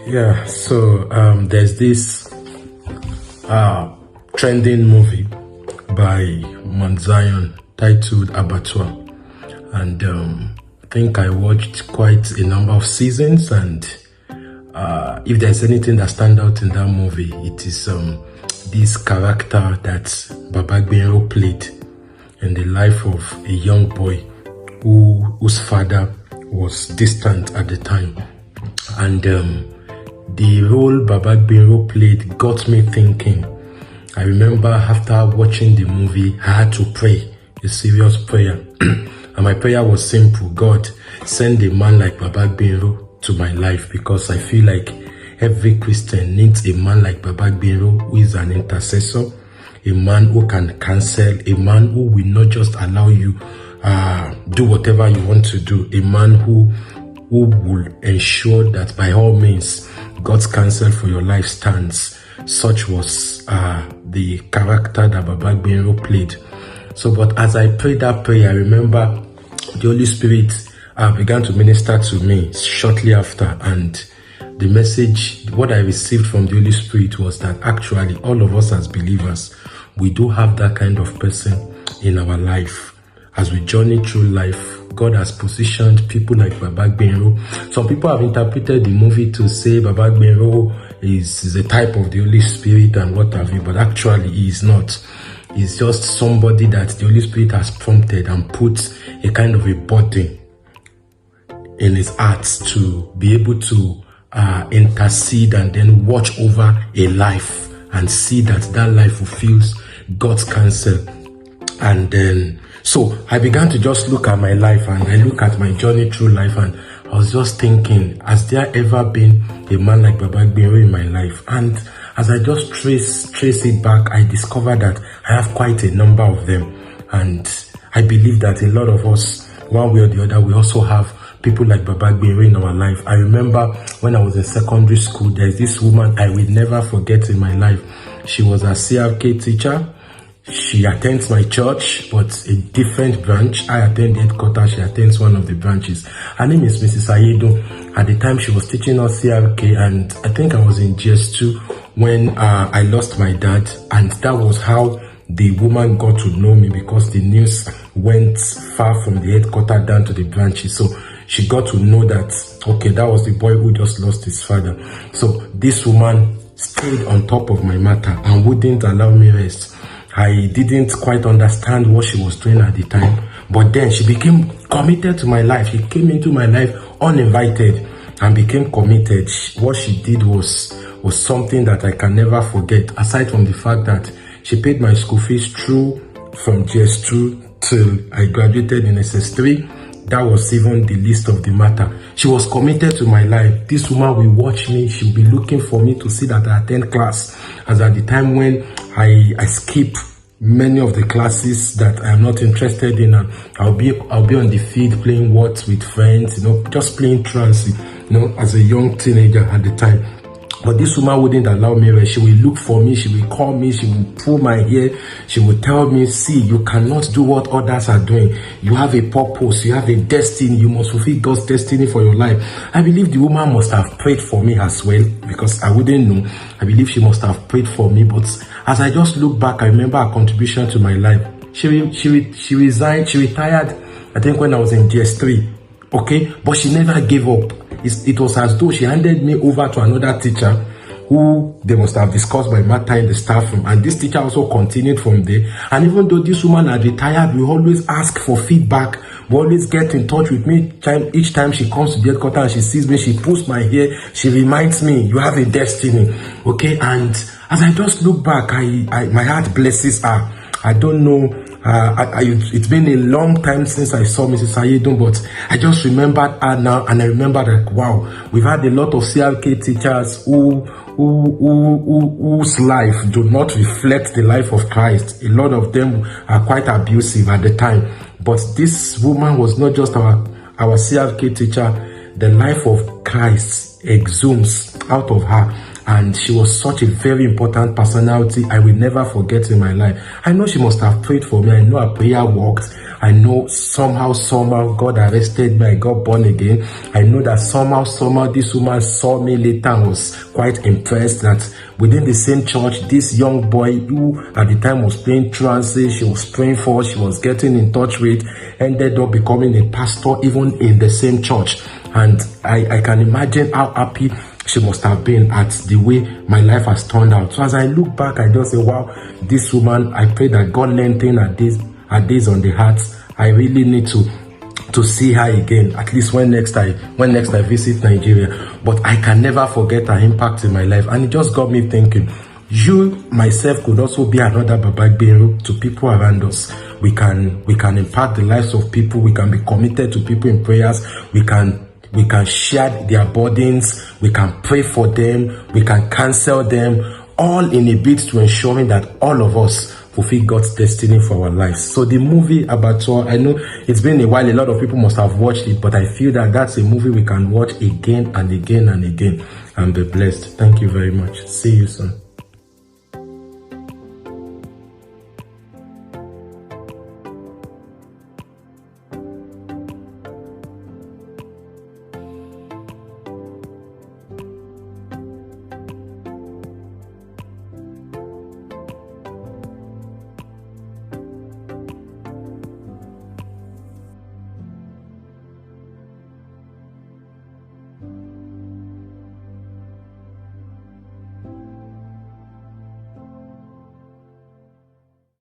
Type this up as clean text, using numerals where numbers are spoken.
Yeah, so there's this trending movie by Mount Zion titled Abattoir, and I think I watched quite a number of seasons, and if there's anything that stands out in that movie, it is this character that Baba Gbenro played in the life of a young boy whose father was distant at the time. And the role Baba Gbenro played got me thinking. I remember after watching the movie, I had to pray a serious prayer. And my prayer was simple: God, send a man like Baba Gbenro to my life, because I feel like every Christian needs a man like Baba Gbenro, who is an intercessor, a man who can counsel, a man who will not just allow you do whatever you want to do, a man who will ensure that by all means God's counsel for your life stands. Such was the character that Baba Gbenro played. So, but as I prayed that prayer, I remember the Holy Spirit began to minister to me shortly after, and the message, what I received from the Holy Spirit was that actually all of us as believers, we do have that kind of person in our life. As we journey through life, God has positioned people like Baba Gbenro. Some people have interpreted the movie to say Baba Gbenro is a type of the Holy Spirit and what have you, but actually he is not. He's just somebody that the Holy Spirit has prompted and put a kind of a burden in his heart to be able to intercede and then watch over a life and see that that life fulfills God's counsel. And then so I began to just look at my life, and I look at my journey through life, and I was just thinking, has there ever been a man like Baba Gbenro in my life? And as I just trace it back, I discovered that I have quite a number of them. And I believe that a lot of us, one way or the other, we also have people like Baba Gbenro in our life. I remember when I was in secondary school, there's this woman I will never forget in my life. She was a CRK teacher. She attends my church, but a different branch. I attend the headquarters. She attends one of the branches. Her name is Mrs. Ayedo. At the time, she was teaching us CRK, and I think I was in GS2 when I lost my dad. And that was how the woman got to know me, because the news went far from the headquarters down to the branches. So she got to know that, okay, that was the boy who just lost his father. So this woman stayed on top of my matter and wouldn't allow me rest. I didn't quite understand what she was doing at the time, but then she became committed to my life. She came into my life uninvited and became committed. What she did was something that I can never forget, aside from the fact that she paid my school fees through from GS2 till I graduated in SS3. That was even the least of the matter. She was committed to my life. This woman will watch me. She'll be looking for me to see that I attend class. As at the time when I skip many of the classes that I'm not interested in, and I'll be on the field playing what with friends, just playing trance, as a young teenager at the time. But this woman wouldn't allow me rest. She will look for me, she will call me, she will pull my hair, she will tell me, see, you cannot do what others are doing. You have a purpose, you have a destiny, you must fulfill God's destiny for your life. I believe the woman must have prayed for me as well, because I wouldn't know. I believe she must have prayed for me, but as I just look back, I remember her contribution to my life. She resigned, she retired, I think when I was in GS3, okay? But she never gave up. It was as though she handed me over to another teacher who they must have discussed by matter in the staff room, and this teacher also continued from there. And even though this woman had retired, we always ask for feedback. We always get in touch with me each time she comes to the headquarters and she sees me, she pulls my hair, she reminds me, you have a destiny, okay? And as I just look back, my heart blesses her. I don't know. It's been a long time since I saw Mrs. Ayedo, but I just remembered her now, and I remember that, wow, we've had a lot of CRK teachers whose life do not reflect the life of Christ. A lot of them are quite abusive at the time. But this woman was not just our CRK teacher. The life of Christ exudes out of her. And she was such a very important personality I will never forget in my life. I know she must have prayed for me. I know her prayer worked. I know somehow God arrested me. I got born again. I know that somehow this woman saw me later and was quite impressed that within the same church, this young boy who at the time was playing trances, she was praying for, she was getting in touch with, ended up becoming a pastor even in the same church. And I can imagine how happy she must have been at the way my life has turned out. So as I look back, I just say, wow, this woman, I pray that God lengthen her days on the heart. I really need to see her again, at least when next I visit Nigeria. But I can never forget her impact in my life. And it just got me thinking, you, myself, could also be another Baba Gbero to people around us. We can impact the lives of people. We can be committed to people in prayers. We can share their burdens. We can pray for them. We can counsel them, all in a bid to ensuring that all of us fulfill God's destiny for our lives. So the movie Abattoir, I know it's been a while, a lot of people must have watched it, but I feel that that's a movie we can watch again and again and again and be blessed. Thank you very much. See you soon.